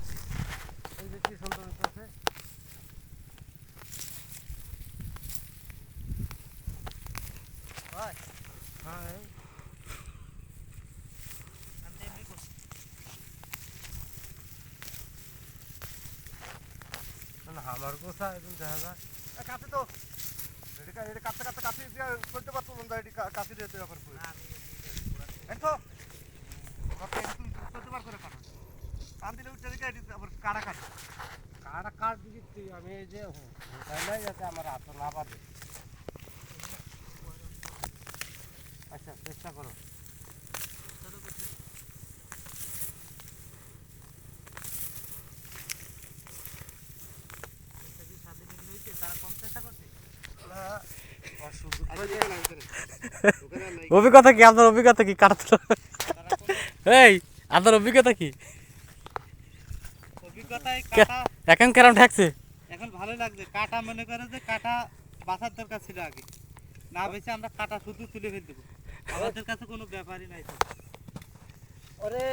আছে। এই যে কি সুন্দর হইতেছে। হয় হ্যাঁ এই আমি এমনি করছি। না আমার গোছা একদম দেখা যায়। কাছে তো এটা কাটতে কাটতে কাছে দিয়ে করতে পারতো না এটি কাছে দিয়ে তুই ব্যাপার করে না আমি এমনি পুরাতে তো ওকে তুই করতে পার করে কাটো কান দিলে উঠে দিকে এটি আবার কাটা কাটে কাটা কাট দিচ্ছি আমি এই যে হোটাই নাই যাতে আমার হাত না বাঁধে। আচ্ছা চেষ্টা করো। ছোট করতে চেষ্টা কি স্বাধীন হয়েছে তারা কম চেষ্টা করছে। অভিজ্ঞতা কি আপনার অভিজ্ঞতা কি কাটতে তারা কোনো এই আপনার অভিজ্ঞতা কি অভিজ্ঞতায় কাটা এখন কেরাম ঠেকছে এখন ভালো লাগছে। কাটা মনে করে যে কাটা বাঁচার দরকার ছিল আগে, না বেঁচে আমরা কাটা শুধু তুলে ফেল দেবো। আমাদের কাছে কোনো ব্যাপারই নাই তো। ওরে